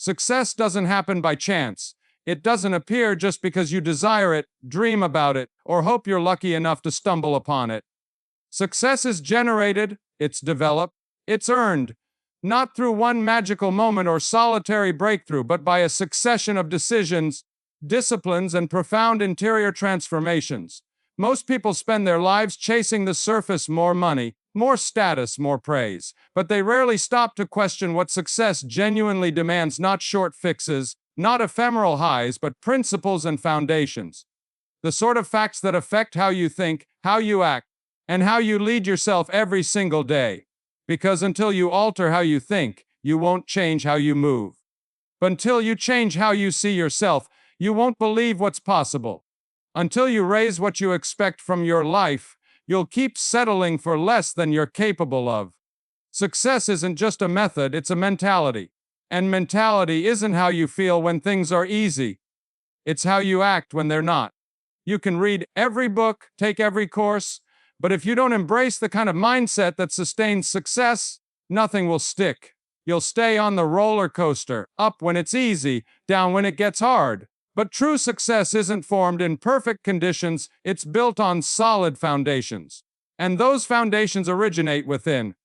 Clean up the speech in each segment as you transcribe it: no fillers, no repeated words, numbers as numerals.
Success doesn't happen by chance. It doesn't appear just because you desire it, dream about it, or hope you're lucky enough to stumble upon it. Success is generated, it's developed, it's earned, not through one magical moment or solitary breakthrough, but by a succession of decisions, disciplines, and profound interior transformations. Most people spend their lives chasing the surface: more money, more status, more praise. But they rarely stop to question what success genuinely demands: not short fixes, not ephemeral highs, but principles and foundations. The sort of facts that affect how you think, how you act, and how you lead yourself every single day. Because until you alter how you think, you won't change how you move. But until you change how you see yourself, you won't believe what's possible. Until you raise what you expect from your life, you'll keep settling for less than you're capable of. Success isn't just a method, it's a mentality. And mentality isn't how you feel when things are easy. It's how you act when they're not. You can read every book, take every course, but if you don't embrace the kind of mindset that sustains success, nothing will stick. You'll stay on the roller coaster, up when it's easy, down when it gets hard. But true success isn't formed in perfect conditions, it's built on solid foundations. And those foundations originate within.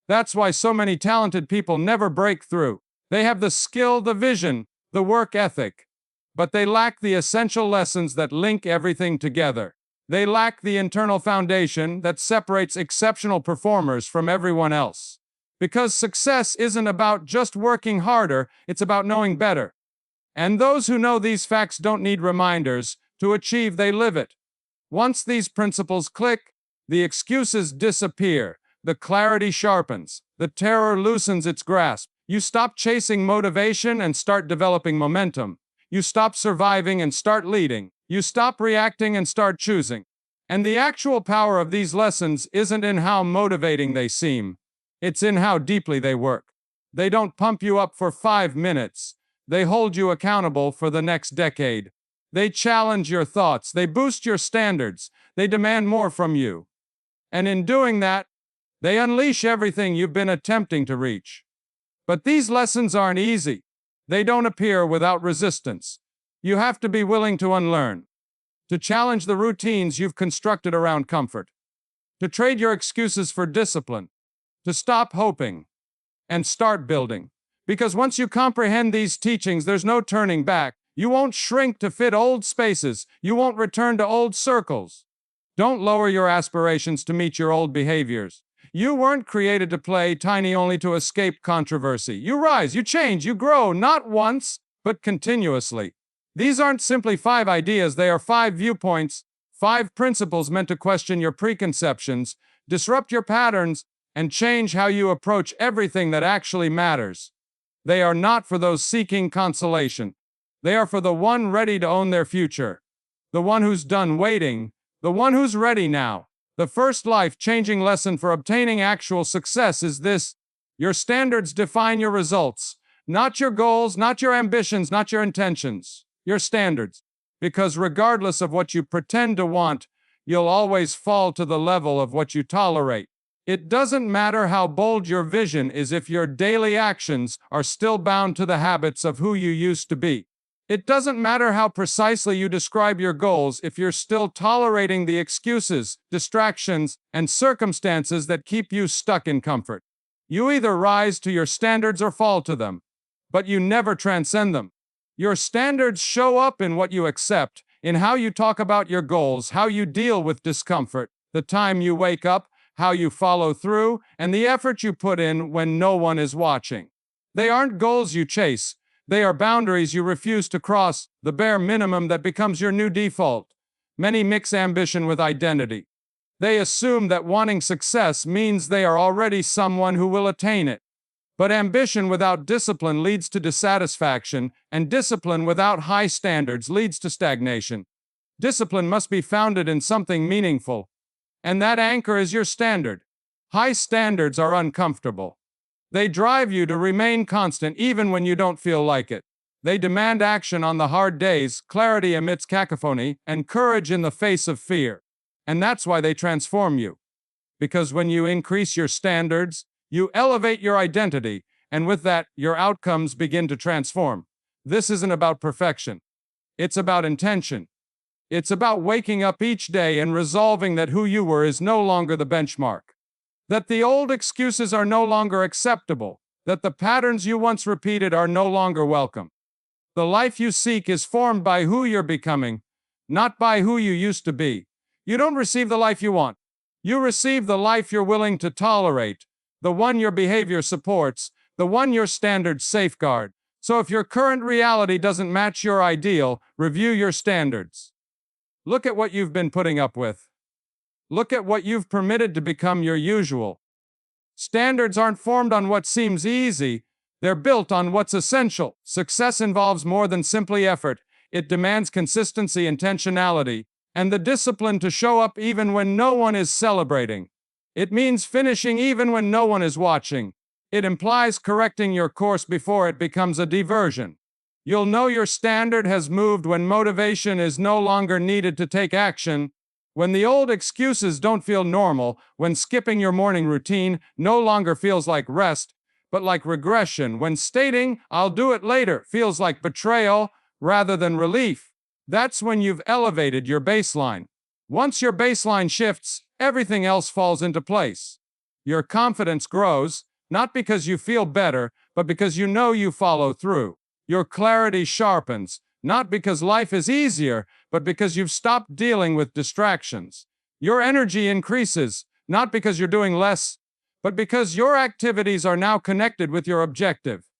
That's why so many talented people never break through. They have the skill, the vision, the work ethic, but they lack the essential lessons that link everything together. They lack the internal foundation that separates exceptional performers from everyone else. Because success isn't about just working harder, it's about knowing better. And those who know these facts don't need reminders. To achieve, they live it. Once these principles click, the excuses disappear, the clarity sharpens, the terror loosens its grasp. You stop chasing motivation and start developing momentum. You stop surviving and start leading. You stop reacting and start choosing. And the actual power of these lessons isn't in how motivating they seem. It's in how deeply they work. They don't pump you up for 5 minutes. They hold you accountable for the next decade. They challenge your thoughts. They boost your standards. They demand more from you. And in doing that, they unleash everything you've been attempting to reach. But these lessons aren't easy. They don't appear without resistance. You have to be willing to unlearn, to challenge the routines you've constructed around comfort, to trade your excuses for discipline, to stop hoping, and start building. Because once you comprehend these teachings, there's no turning back. You won't shrink to fit old spaces. You won't return to old circles. Don't lower your aspirations to meet your old behaviors. You weren't created to play tiny only to escape controversy. You rise, you change, you grow, not once, but continuously. These aren't simply 5 ideas, they are 5 viewpoints, 5 principles meant to question your preconceptions, disrupt your patterns, and change how you approach everything that actually matters. They are not for those seeking consolation. They are for the one ready to own their future. The one who's done waiting. The one who's ready now. The first life-changing lesson for obtaining actual success is this: your standards define your results. Not your goals, not your ambitions, not your intentions. Your standards. Because regardless of what you pretend to want, you'll always fall to the level of what you tolerate. It doesn't matter how bold your vision is if your daily actions are still bound to the habits of who you used to be. It doesn't matter how precisely you describe your goals if you're still tolerating the excuses, distractions, and circumstances that keep you stuck in comfort. You either rise to your standards or fall to them, but you never transcend them. Your standards show up in what you accept, in how you talk about your goals, how you deal with discomfort, the time you wake up, how you follow through, and the effort you put in when no one is watching. They aren't goals you chase. They are boundaries you refuse to cross, the bare minimum that becomes your new default. Many mix ambition with identity. They assume that wanting success means they are already someone who will attain it. But ambition without discipline leads to dissatisfaction, and discipline without high standards leads to stagnation. Discipline must be founded in something meaningful, and that anchor is your standard. High standards are uncomfortable. They drive you to remain constant even when you don't feel like it. They demand action on the hard days, clarity amidst cacophony, and courage in the face of fear. And that's why they transform you. Because when you increase your standards, you elevate your identity, And with that, your outcomes begin to transform. This isn't about perfection. It's about intention. It's about waking up each day and resolving that who you were is no longer the benchmark. That the old excuses are no longer acceptable. That the patterns you once repeated are no longer welcome. The life you seek is formed by who you're becoming, not by who you used to be. You don't receive the life you want. You receive the life you're willing to tolerate, the one your behavior supports, the one your standards safeguard. So if your current reality doesn't match your ideal, review your standards. Look at what you've been putting up with. Look at what you've permitted to become your usual. Standards aren't formed on what seems easy. They're built on what's essential. Success involves more than simply effort. It demands consistency, intentionality, and the discipline to show up even when no one is celebrating. It means finishing even when no one is watching. It implies correcting your course before it becomes a diversion. You'll know your standard has moved when motivation is no longer needed to take action, when the old excuses don't feel normal, when skipping your morning routine no longer feels like rest, but like regression, when stating, "I'll do it later," feels like betrayal rather than relief. That's when you've elevated your baseline. Once your baseline shifts, everything else falls into place. Your confidence grows, not because you feel better, but because you know you follow through. Your clarity sharpens, not because life is easier, but because you've stopped dealing with distractions. Your energy increases, not because you're doing less, but because your activities are now connected with your objective.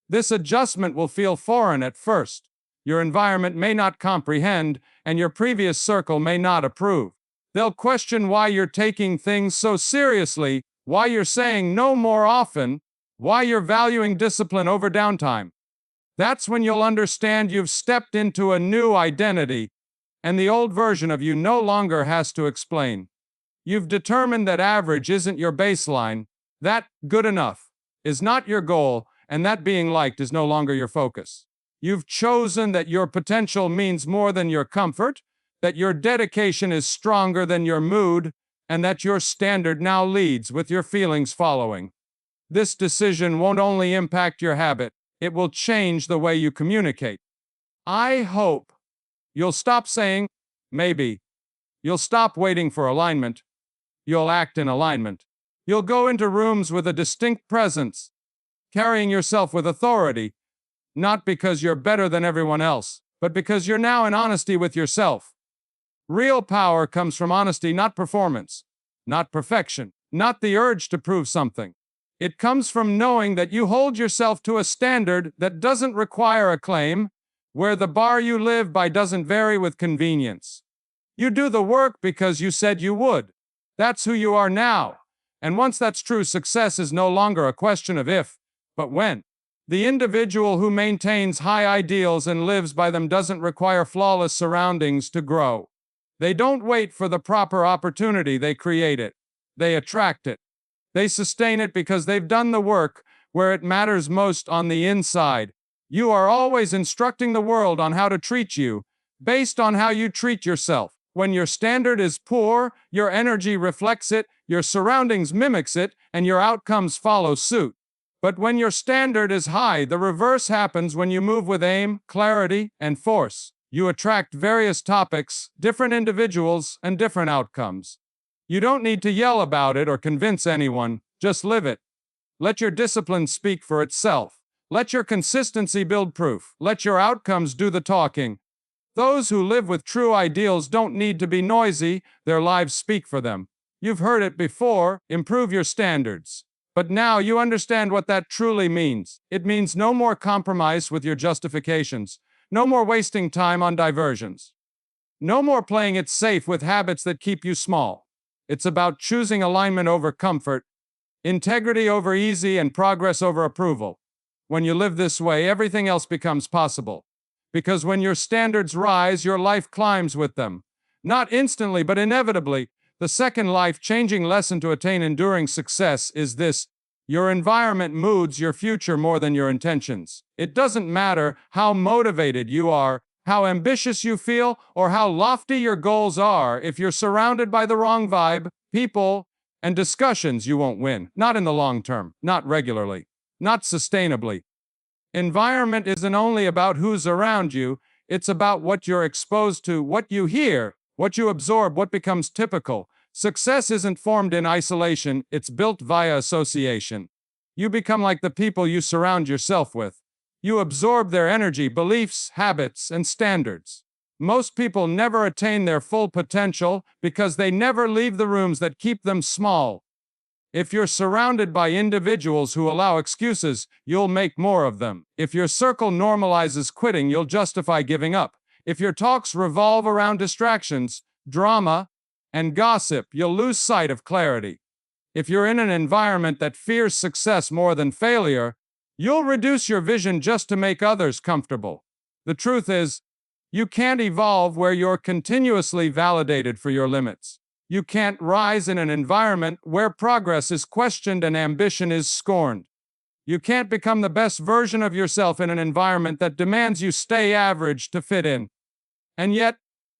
This adjustment will feel foreign at first. Your environment may not comprehend, and your previous circle may not approve. They'll question why you're taking things so seriously, why you're saying no more often, why you're valuing discipline over downtime. That's when you'll understand you've stepped into a new identity, and the old version of you no longer has to explain. You've determined that average isn't your baseline, that good enough is not your goal, and that being liked is no longer your focus. You've chosen that your potential means more than your comfort, that your dedication is stronger than your mood, and that your standard now leads with your feelings following. This decision won't only impact your habit, it will change the way you communicate. I hope you'll stop saying, maybe. You'll stop waiting for alignment. You'll act in alignment. You'll go into rooms with a distinct presence, carrying yourself with authority, not because you're better than everyone else, but because you're now in honesty with yourself. Real power comes from honesty, not performance, not perfection, not the urge to prove something. It comes from knowing that you hold yourself to a standard that doesn't require acclaim, where the bar you live by doesn't vary with convenience. You do the work because you said you would. That's who you are now. And once that's true, success is no longer a question of if, but when. The individual who maintains high ideals and lives by them doesn't require flawless surroundings to grow. They don't wait for the proper opportunity, they create it. They attract it. They sustain it because they've done the work where it matters most on the inside. You are always instructing the world on how to treat you, based on how you treat yourself. When your standard is poor, your energy reflects it, your surroundings mimics it, and your outcomes follow suit. But when your standard is high, the reverse happens when you move with aim, clarity, and force. You attract various topics, different individuals, and different outcomes. You don't need to yell about it or convince anyone, just live it. Let your discipline speak for itself. Let your consistency build proof. Let your outcomes do the talking. Those who live with true ideals don't need to be noisy, their lives speak for them. You've heard it before, improve your standards. But now you understand what that truly means. It means no more compromise with your justifications. No more wasting time on diversions. No more playing it safe with habits that keep you small. It's about choosing alignment over comfort, integrity over easy, and progress over approval. When you live this way, everything else becomes possible. Because when your standards rise, your life climbs with them. Not instantly, but inevitably. The second life-changing lesson to attain enduring success is this: your environment moods your future more than your intentions. It doesn't matter how motivated you are, how ambitious you feel, or how lofty your goals are. If you're surrounded by the wrong vibe, people, and discussions, you won't win. Not in the long term, not regularly. not sustainably. Environment isn't only about who's around you, it's about what you're exposed to, what you hear, what you absorb, what becomes typical. Success isn't formed in isolation, it's built via association. You become like the people you surround yourself with. You absorb their energy, beliefs, habits, and standards. Most people never attain their full potential because they never leave the rooms that keep them small. If you're surrounded by individuals who allow excuses, you'll make more of them. If your circle normalizes quitting, you'll justify giving up. If your talks revolve around distractions, drama, and gossip, you'll lose sight of clarity. If you're in an environment that fears success more than failure, you'll reduce your vision just to make others comfortable. The truth is, you can't evolve where you're continuously validated for your limits. You can't rise in an environment where progress is questioned and ambition is scorned. You can't become the best version of yourself in an environment that demands you stay average to fit in. And yet,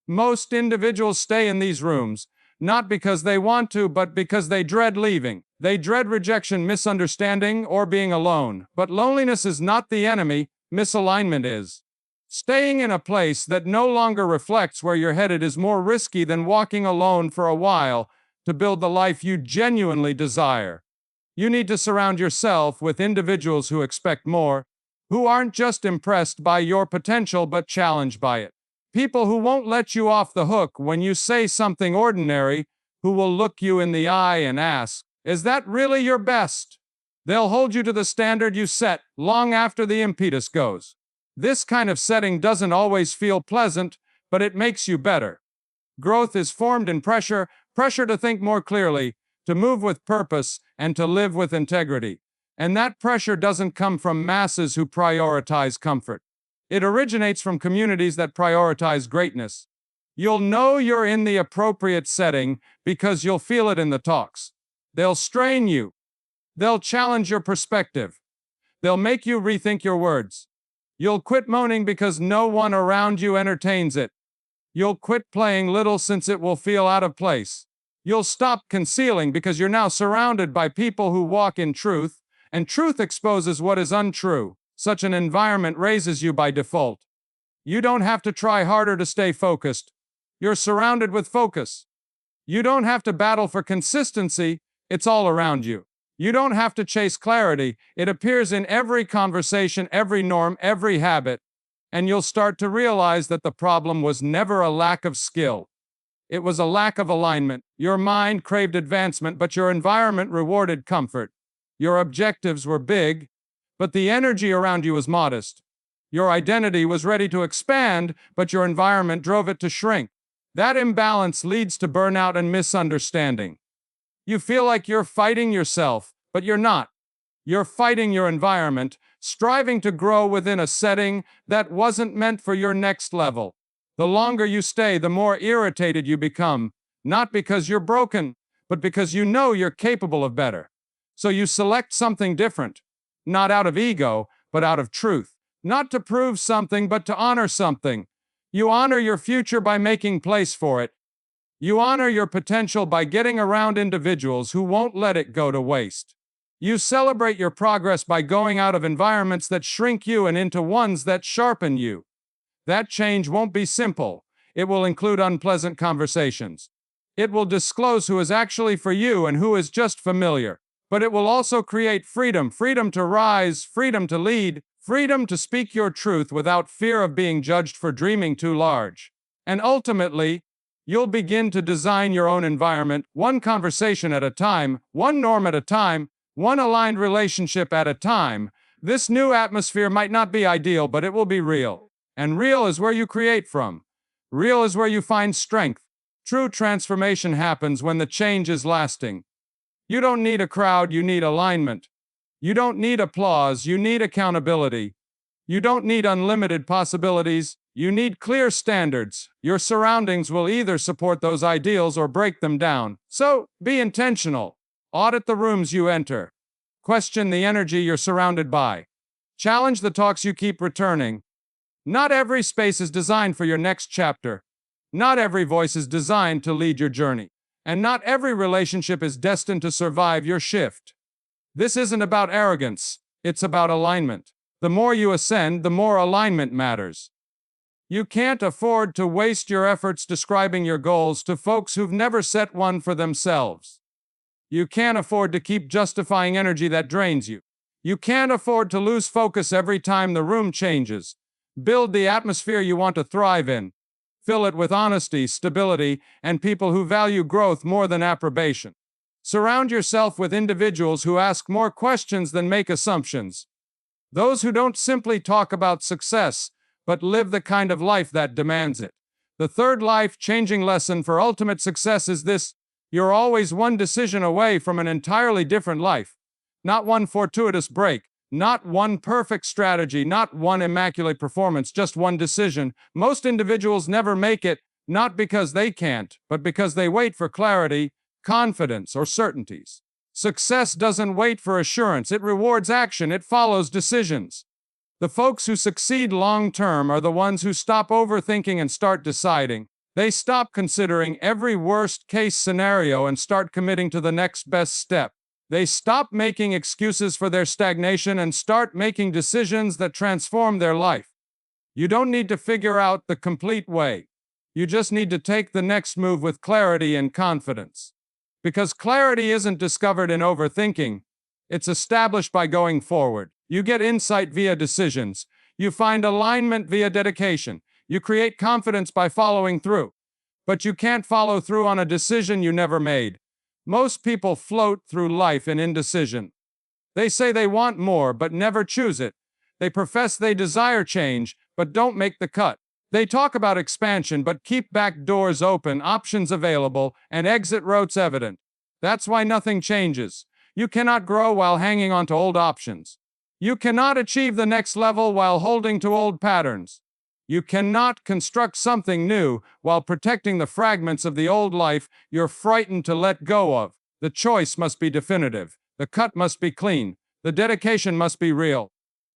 most individuals stay in these rooms, not because they want to, but because they dread leaving. They dread rejection, misunderstanding, or being alone. But loneliness is not the enemy, misalignment is. Staying in a place that no longer reflects where you're headed is more risky than walking alone for a while to build the life you genuinely desire. You need to surround yourself with individuals who expect more, who aren't just impressed by your potential but challenged by it. People who won't let you off the hook when you say something ordinary, who will look you in the eye and ask, "Is that really your best?" They'll hold you to the standard you set long after the impetus goes. This kind of setting doesn't always feel pleasant, but it makes you better. Growth is formed in pressure, pressure to think more clearly, to move with purpose, and to live with integrity. And that pressure doesn't come from masses who prioritize comfort. It originates from communities that prioritize greatness. You'll know you're in the appropriate setting because you'll feel it in the talks. They'll strain you. They'll challenge your perspective. They'll make you rethink your words. You'll quit moaning because no one around you entertains it. You'll quit playing little since it will feel out of place. You'll stop concealing because you're now surrounded by people who walk in truth, and truth exposes what is untrue. Such an environment raises you by default. You don't have to try harder to stay focused. You're surrounded with focus. You don't have to battle for consistency, it's all around you. You don't have to chase clarity, it appears in every conversation, every norm, every habit, and you'll start to realize that the problem was never a lack of skill. It was a lack of alignment. Your mind craved advancement, but your environment rewarded comfort. Your objectives were big, but the energy around you was modest. Your identity was ready to expand, but your environment drove it to shrink. That imbalance leads to burnout and misunderstanding. You feel like you're fighting yourself, but you're not. You're fighting your environment, striving to grow within a setting that wasn't meant for your next level. The longer you stay, the more irritated you become, not because you're broken, but because you know you're capable of better. So you select something different, not out of ego, but out of truth. Not to prove something, but to honor something. You honor your future by making place for it. You honor your potential by getting around individuals who won't let it go to waste. You celebrate your progress by going out of environments that shrink you and into ones that sharpen you. That change won't be simple. It will include unpleasant conversations. It will disclose who is actually for you and who is just familiar. But it will also create freedom, freedom to rise, freedom to lead, freedom to speak your truth without fear of being judged for dreaming too large. And ultimately, you'll begin to design your own environment, one conversation at a time, one norm at a time, one aligned relationship at a time. This new atmosphere might not be ideal, but it will be real. And real is where you create from. Real is where you find strength. True transformation happens when the change is lasting. You don't need a crowd, you need alignment. You don't need applause, you need accountability. You don't need unlimited possibilities, you need clear standards. Your surroundings will either support those ideals or break them down. So, be intentional. Audit the rooms you enter. Question the energy you're surrounded by. Challenge the talks you keep returning. Not every space is designed for your next chapter. Not every voice is designed to lead your journey. And not every relationship is destined to survive your shift. This isn't about arrogance. It's about alignment. The more you ascend, the more alignment matters. You can't afford to waste your efforts describing your goals to folks who've never set one for themselves. You can't afford to keep justifying energy that drains you. You can't afford to lose focus every time the room changes. Build the atmosphere you want to thrive in. Fill it with honesty, stability, and people who value growth more than approbation. Surround yourself with individuals who ask more questions than make assumptions. Those who don't simply talk about success, but live the kind of life that demands it. The third life-changing lesson for ultimate success is this: you're always one decision away from an entirely different life. Not one fortuitous break, not one perfect strategy, not one immaculate performance, just one decision. Most individuals never make it, not because they can't, but because they wait for clarity, confidence, or certainties. Success doesn't wait for assurance, it rewards action, it follows decisions. The folks who succeed long-term are the ones who stop overthinking and start deciding. They stop considering every worst-case scenario and start committing to the next best step. They stop making excuses for their stagnation and start making decisions that transform their life. You don't need to figure out the complete way. You just need to take the next move with clarity and confidence. Because clarity isn't discovered in overthinking, it's established by going forward. You get insight via decisions. You find alignment via dedication. You create confidence by following through. But you can't follow through on a decision you never made. Most people float through life in indecision. They say they want more, but never choose it. They profess they desire change, but don't make the cut. They talk about expansion, but keep back doors open, options available, and exit routes evident. That's why nothing changes. You cannot grow while hanging on to old options. You cannot achieve the next level while holding to old patterns. You cannot construct something new while protecting the fragments of the old life you're frightened to let go of. The choice must be definitive. The cut must be clean. The dedication must be real.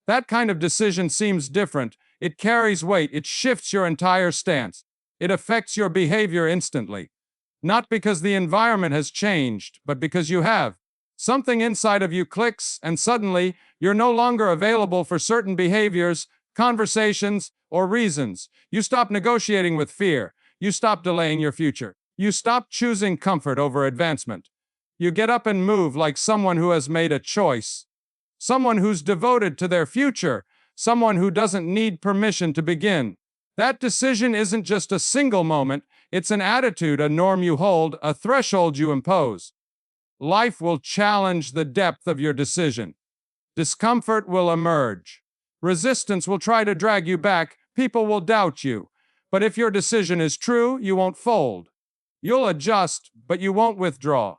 That kind of decision seems different. It carries weight. It shifts your entire stance. It affects your behavior instantly. Not because the environment has changed, but because you have. Something inside of you clicks, and suddenly, you're no longer available for certain behaviors, conversations, or reasons. You stop negotiating with fear. You stop delaying your future. You stop choosing comfort over advancement. You get up and move like someone who has made a choice. Someone who's devoted to their future. Someone who doesn't need permission to begin. That decision isn't just a single moment. It's an attitude, a norm you hold, a threshold you impose. Life will challenge the depth of your decision. Discomfort will emerge. Resistance will try to drag you back. People will doubt you. But if your decision is true, you won't fold. You'll adjust, but you won't withdraw.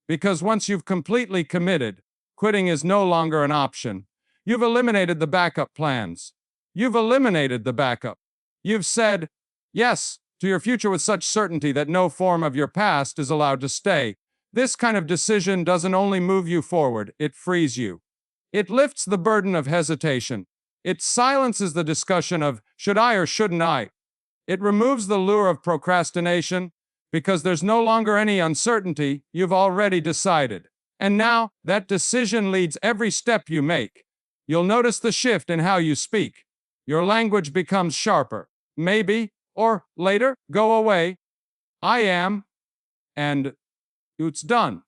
Because once you've completely committed, quitting is no longer an option. You've eliminated the backup plans. You've eliminated the backup. You've said yes to your future with such certainty that no form of your past is allowed to stay. This kind of decision doesn't only move you forward, it frees you. It lifts the burden of hesitation. It silences the discussion of, should I or shouldn't I? It removes the lure of procrastination, because there's no longer any uncertainty, you've already decided. And now, that decision leads every step you make. You'll notice the shift in how you speak. Your language becomes sharper. Maybe, or later, go away. I am, and it's done.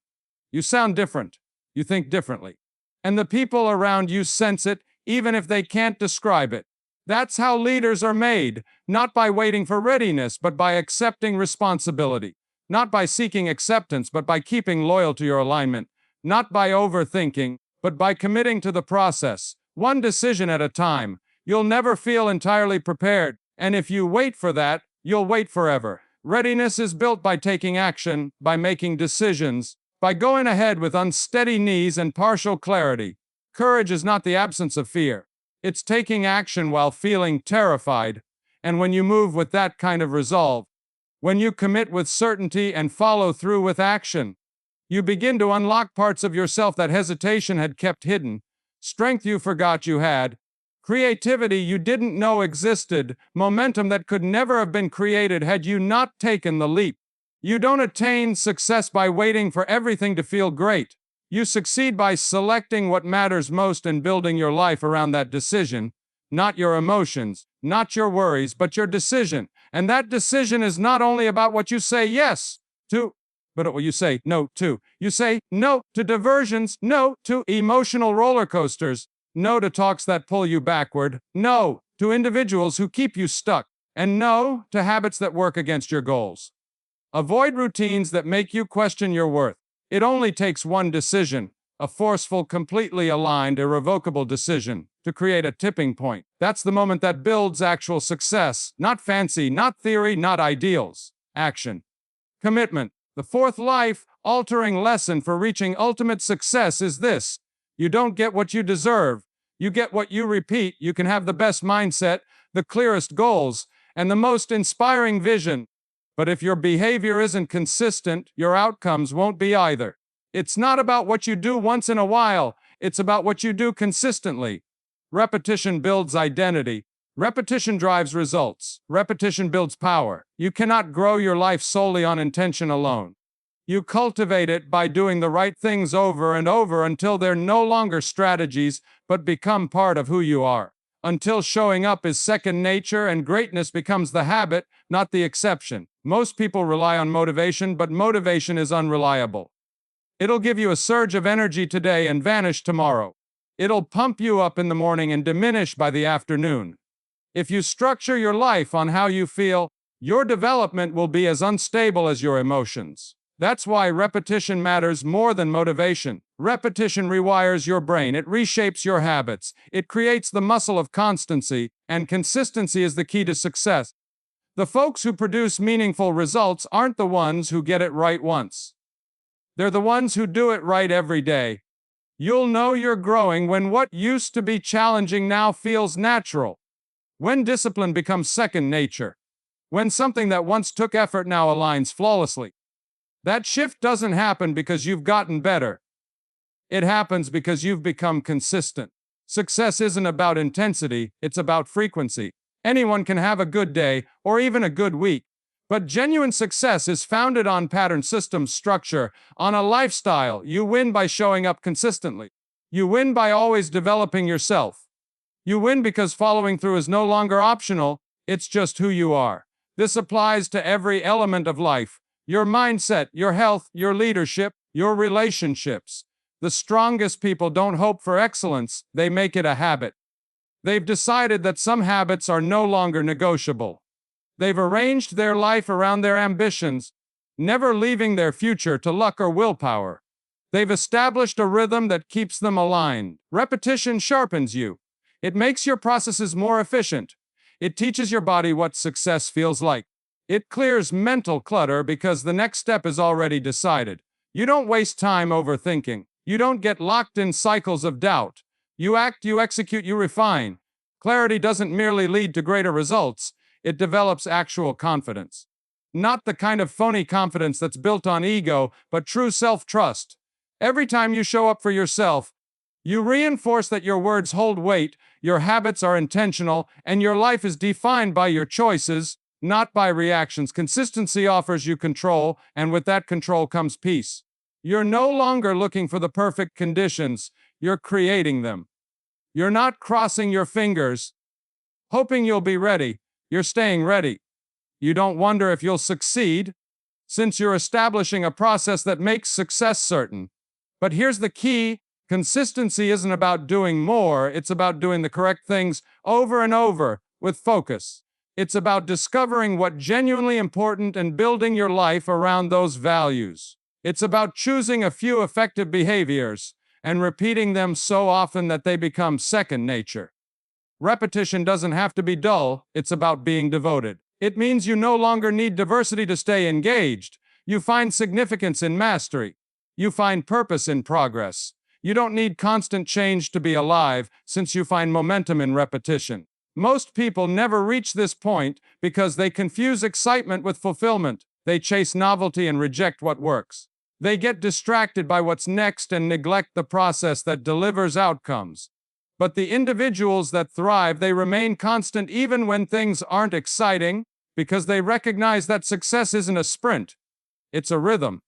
You sound different. You think differently. And the people around you sense it, even if they can't describe it. That's how leaders are made, not by waiting for readiness, but by accepting responsibility. Not by seeking acceptance, but by keeping loyal to your alignment. Not by overthinking, but by committing to the process. One decision at a time. You'll never feel entirely prepared, and if you wait for that, you'll wait forever. Readiness is built by taking action, by making decisions, by going ahead with unsteady knees and partial clarity. Courage is not the absence of fear. It's taking action while feeling terrified. And when you move with that kind of resolve, when you commit with certainty and follow through with action, you begin to unlock parts of yourself that hesitation had kept hidden, strength you forgot you had, creativity you didn't know existed, momentum that could never have been created had you not taken the leap. You don't attain success by waiting for everything to feel great. You succeed by selecting what matters most and building your life around that decision, not your emotions, not your worries, but your decision. And that decision is not only about what you say yes to, but what you say no to. You say no to diversions, no to emotional roller coasters, no to talks that pull you backward, no to individuals who keep you stuck, and no to habits that work against your goals. Avoid routines that make you question your worth. It only takes one decision, a forceful, completely aligned, irrevocable decision, to create a tipping point. That's the moment that builds actual success. Not fancy, not theory, not ideals. Action. Commitment. The fourth life-altering lesson for reaching ultimate success is this: you don't get what you deserve. You get what you repeat. You can have the best mindset, the clearest goals, and the most inspiring vision. But if your behavior isn't consistent, your outcomes won't be either. It's not about what you do once in a while. It's about what you do consistently. Repetition builds identity. Repetition drives results. Repetition builds power. You cannot grow your life solely on intention alone. You cultivate it by doing the right things over and over until they're no longer strategies, but become part of who you are. Until showing up is second nature and greatness becomes the habit, not the exception. Most people rely on motivation, but motivation is unreliable. It'll give you a surge of energy today and vanish tomorrow. It'll pump you up in the morning and diminish by the afternoon. If you structure your life on how you feel, your development will be as unstable as your emotions. That's why repetition matters more than motivation. Repetition rewires your brain. It reshapes your habits. It creates the muscle of constancy, and consistency is the key to success. The folks who produce meaningful results aren't the ones who get it right once. They're the ones who do it right every day. You'll know you're growing when what used to be challenging now feels natural. When discipline becomes second nature. When something that once took effort now aligns flawlessly. That shift doesn't happen because you've gotten better. It happens because you've become consistent. Success isn't about intensity, it's about frequency. Anyone can have a good day, or even a good week. But genuine success is founded on pattern, system, structure, on a lifestyle. You win by showing up consistently. You win by always developing yourself. You win because following through is no longer optional, it's just who you are. This applies to every element of life. Your mindset, your health, your leadership, your relationships. The strongest people don't hope for excellence, they make it a habit. They've decided that some habits are no longer negotiable. They've arranged their life around their ambitions, never leaving their future to luck or willpower. They've established a rhythm that keeps them aligned. Repetition sharpens you. It makes your processes more efficient. It teaches your body what success feels like. It clears mental clutter because the next step is already decided. You don't waste time overthinking. You don't get locked in cycles of doubt. You act, you execute, you refine. Clarity doesn't merely lead to greater results, it develops actual confidence. Not the kind of phony confidence that's built on ego, but true self-trust. Every time you show up for yourself, you reinforce that your words hold weight, your habits are intentional, and your life is defined by your choices, not by reactions. Consistency offers you control, and with that control comes peace. You're no longer looking for the perfect conditions, you're creating them. You're not crossing your fingers, hoping you'll be ready, you're staying ready. You don't wonder if you'll succeed, since you're establishing a process that makes success certain. But here's the key: consistency isn't about doing more, it's about doing the correct things over and over, with focus. It's about discovering what's genuinely important and building your life around those values. It's about choosing a few effective behaviors and repeating them so often that they become second nature. Repetition doesn't have to be dull, it's about being devoted. It means you no longer need diversity to stay engaged. You find significance in mastery. You find purpose in progress. You don't need constant change to be alive, since you find momentum in repetition. Most people never reach this point because they confuse excitement with fulfillment. They chase novelty and reject what works. They get distracted by what's next and neglect the process that delivers outcomes. But the individuals that thrive, they remain constant even when things aren't exciting, because they recognize that success isn't a sprint, it's a rhythm.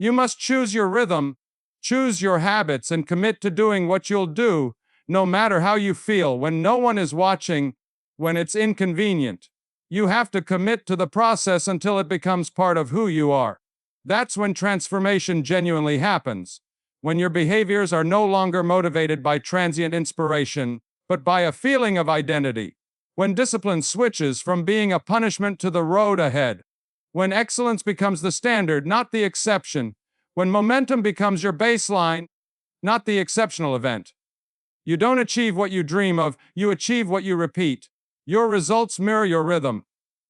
You must choose your rhythm, Choose your habits and commit to doing what you'll do, no matter how you feel, when no one is watching, when it's inconvenient. You have to commit to the process until it becomes part of who you are. That's when transformation genuinely happens. When your behaviors are no longer motivated by transient inspiration, but by a feeling of identity. When discipline switches from being a punishment to the road ahead. When excellence becomes the standard, not the exception. When momentum becomes your baseline, not the exceptional event. You don't achieve what you dream of, you achieve what you repeat. Your results mirror your rhythm.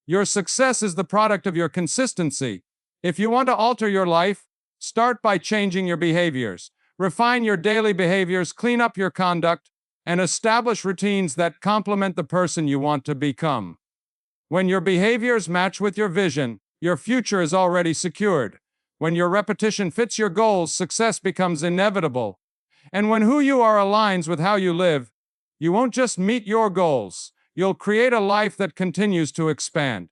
Your success is the product of your consistency. If you want to alter your life, start by changing your behaviors. Refine your daily behaviors, clean up your conduct, and establish routines that complement the person you want to become. When your behaviors match with your vision, your future is already secured. When your repetition fits your goals, success becomes inevitable. And when who you are aligns with how you live, you won't just meet your goals, you'll create a life that continues to expand.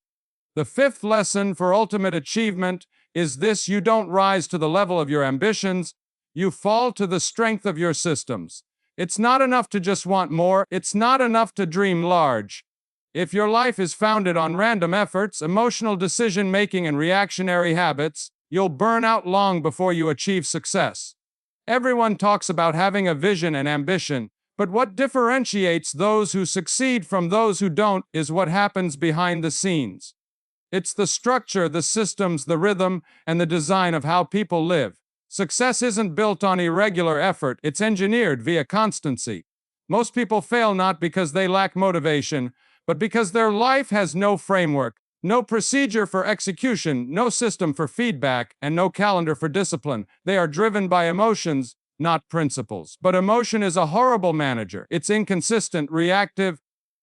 The fifth lesson for ultimate achievement is this: you don't rise to the level of your ambitions, you fall to the strength of your systems. It's not enough to just want more, it's not enough to dream large. If your life is founded on random efforts, emotional decision-making, and reactionary habits, you'll burn out long before you achieve success. Everyone talks about having a vision and ambition, but what differentiates those who succeed from those who don't is what happens behind the scenes. It's the structure, the systems, the rhythm, and the design of how people live. Success isn't built on irregular effort, it's engineered via constancy. Most people fail not because they lack motivation, but because their life has no framework, no procedure for execution, no system for feedback, and no calendar for discipline. They are driven by emotions, not principles. But emotion is a horrible manager. It's inconsistent, reactive,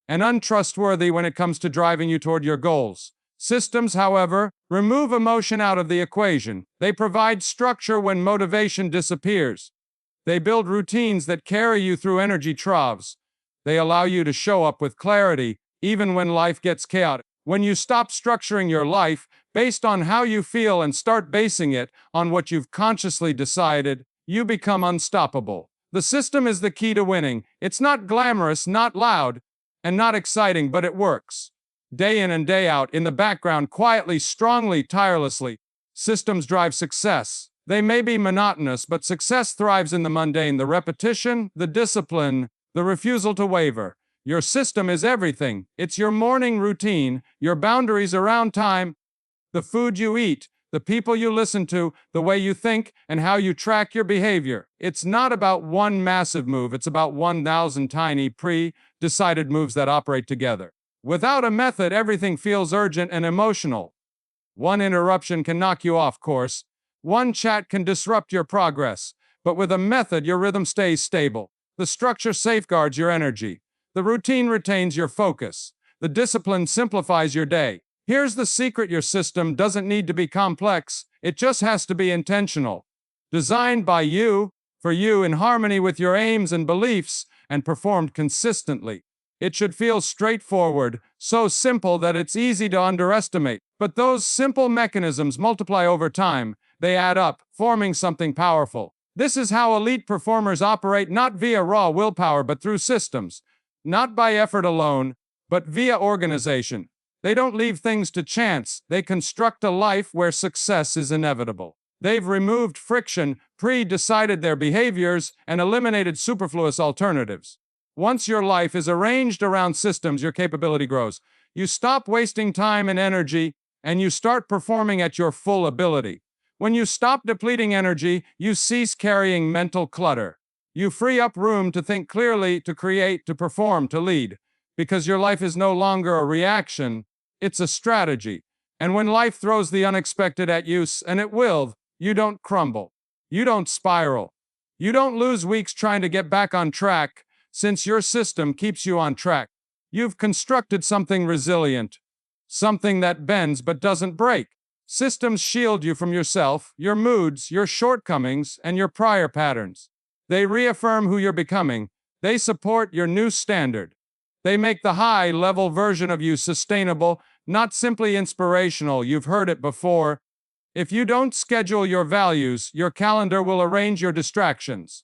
and untrustworthy when it comes to driving you toward your goals. Systems, however, remove emotion out of the equation. They provide structure when motivation disappears. They build routines that carry you through energy troughs. They allow you to show up with clarity, even when life gets chaotic. When you stop structuring your life based on how you feel and start basing it on what you've consciously decided, you become unstoppable. The system is the key to winning. It's not glamorous, not loud, and not exciting, but it works. Day in and day out, in the background, quietly, strongly, tirelessly. Systems drive success. They may be monotonous, but success thrives in the mundane, the repetition, the discipline, the refusal to waver. Your system is everything. It's your morning routine, your boundaries around time, the food you eat, the people you listen to, the way you think, and how you track your behavior. It's not about one massive move, it's about 1,000 tiny pre-decided moves that operate together. Without a method, everything feels urgent and emotional. One interruption can knock you off course. One chat can disrupt your progress. But with a method, your rhythm stays stable. The structure safeguards your energy. The routine retains your focus. The discipline simplifies your day. Here's the secret: your system doesn't need to be complex. It just has to be intentional. Designed by you, for you, in harmony with your aims and beliefs, and performed consistently. It should feel straightforward, so simple that it's easy to underestimate. But those simple mechanisms multiply over time. They add up, forming something powerful. This is how elite performers operate, not via raw willpower, but through systems. Not by effort alone, but via organization. They don't leave things to chance. They construct a life where success is inevitable. They've removed friction, pre-decided their behaviors, and eliminated superfluous alternatives. Once your life is arranged around systems, your capability grows. You stop wasting time and energy, and you start performing at your full ability. When you stop depleting energy, you cease carrying mental clutter. You free up room to think clearly, to create, to perform, to lead. Because your life is no longer a reaction, it's a strategy. And when life throws the unexpected at you, and it will, you don't crumble. You don't spiral. You don't lose weeks trying to get back on track, since your system keeps you on track. You've constructed something resilient. Something that bends but doesn't break. Systems shield you from yourself, your moods, your shortcomings, and your prior patterns. They reaffirm who you're becoming. They support your new standard. They make the high-level version of you sustainable, not simply inspirational. You've heard it before. If you don't schedule your values, your calendar will arrange your distractions.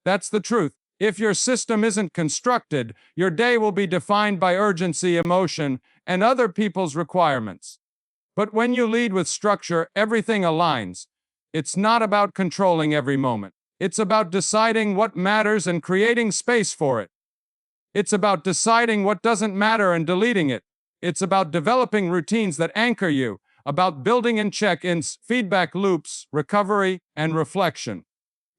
That's the truth. If your system isn't constructed, your day will be defined by urgency, emotion, and other people's requirements. But when you lead with structure, everything aligns. It's not about controlling every moment. It's about deciding what matters and creating space for it. It's about deciding what doesn't matter and deleting it. It's about developing routines that anchor you, about building in check-ins, feedback loops, recovery, and reflection.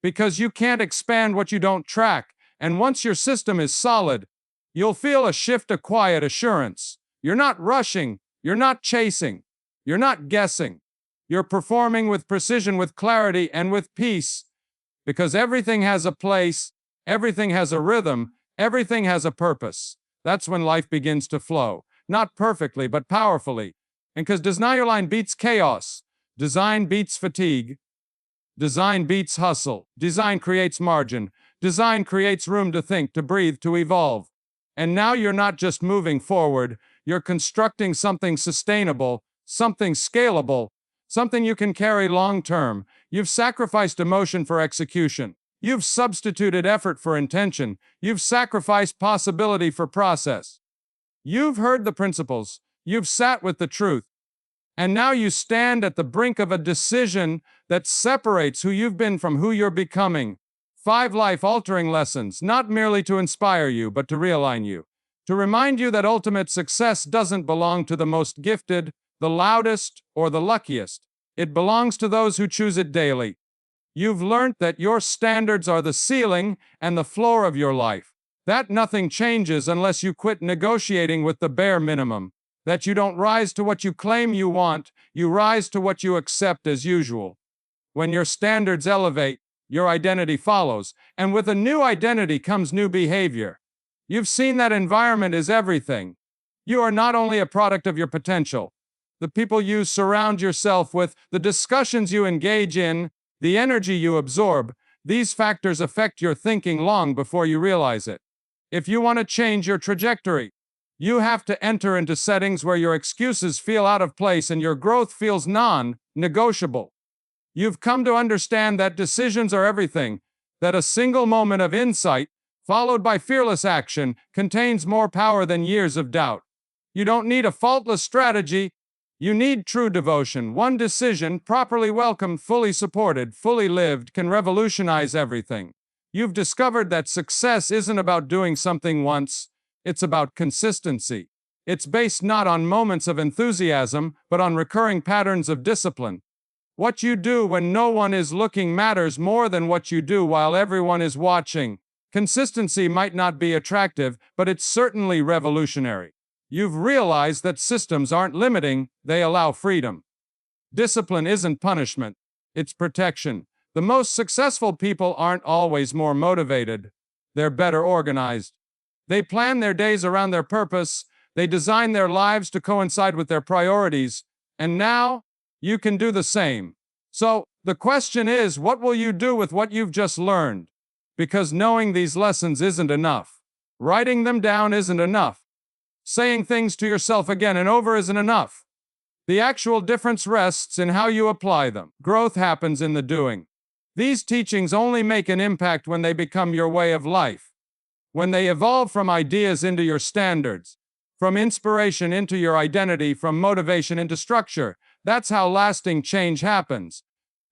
Because you can't expand what you don't track, and once your system is solid, you'll feel a shift, a quiet assurance. You're not rushing, you're not chasing, you're not guessing. You're performing with precision, with clarity, and with peace. Because everything has a place, everything has a rhythm, everything has a purpose. That's when life begins to flow. Not perfectly, but powerfully. And because design beats chaos, design beats fatigue, design beats hustle, design creates margin, design creates room to think, to breathe, to evolve. And now you're not just moving forward, you're constructing something sustainable, something scalable, something you can carry long term. You've sacrificed emotion for execution. You've substituted effort for intention. You've sacrificed possibility for process. You've heard the principles. You've sat with the truth. And now you stand at the brink of a decision that separates who you've been from who you're becoming. 5 life-altering lessons, not merely to inspire you, but to realign you. To remind you that ultimate success doesn't belong to the most gifted, the loudest, or the luckiest. It belongs to those who choose it daily. You've learned that your standards are the ceiling and the floor of your life. That nothing changes unless you quit negotiating with the bare minimum. That you don't rise to what you claim you want, you rise to what you accept as usual. When your standards elevate, your identity follows, and with a new identity comes new behavior. You've seen that environment is everything. You are not only a product of your potential. The people you surround yourself with, the discussions you engage in, the energy you absorb, these factors affect your thinking long before you realize it. If you want to change your trajectory, you have to enter into settings where your excuses feel out of place and your growth feels non-negotiable. You've come to understand that decisions are everything, that a single moment of insight, followed by fearless action, contains more power than years of doubt. You don't need a faultless strategy. You need true devotion. One decision, properly welcomed, fully supported, fully lived, can revolutionize everything. You've discovered that success isn't about doing something once, it's about consistency. It's based not on moments of enthusiasm, but on recurring patterns of discipline. What you do when no one is looking matters more than what you do while everyone is watching. Consistency might not be attractive, but it's certainly revolutionary. You've realized that systems aren't limiting, they allow freedom. Discipline isn't punishment, it's protection. The most successful people aren't always more motivated, they're better organized. They plan their days around their purpose, they design their lives to coincide with their priorities, and now, you can do the same. So, the question is, what will you do with what you've just learned? Because knowing these lessons isn't enough. Writing them down isn't enough. Saying things to yourself again and over isn't enough. The actual difference rests in how you apply them. Growth happens in the doing. These teachings only make an impact when they become your way of life. When they evolve from ideas into your standards, from inspiration into your identity, from motivation into structure. That's how lasting change happens.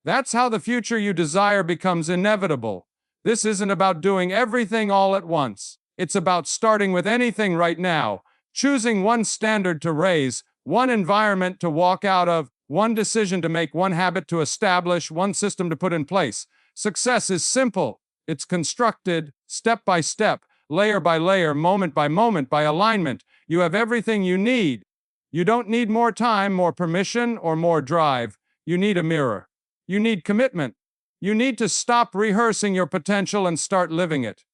That's how the future you desire becomes inevitable. This isn't about doing everything all at once. It's about starting with anything right now, choosing one standard to raise, one environment to walk out of, one decision to make, one habit to establish, one system to put in place. Success is simple. It's constructed, step by step, layer by layer, moment by moment, by alignment. You have everything you need. You don't need more time, more permission, or more drive. You need a mirror. You need commitment. You need to stop rehearsing your potential and start living it.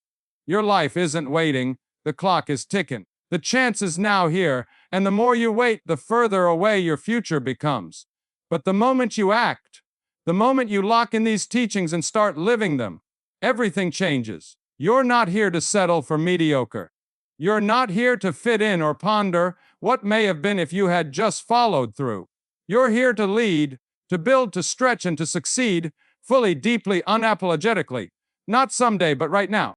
Your life isn't waiting. The clock is ticking. The chance is now here, and the more you wait, the further away your future becomes. But the moment you act, the moment you lock in these teachings and start living them, everything changes. You're not here to settle for mediocre. You're not here to fit in or ponder what may have been if you had just followed through. You're here to lead, To build, to stretch, and to succeed fully, deeply, unapologetically. Not someday, but right now.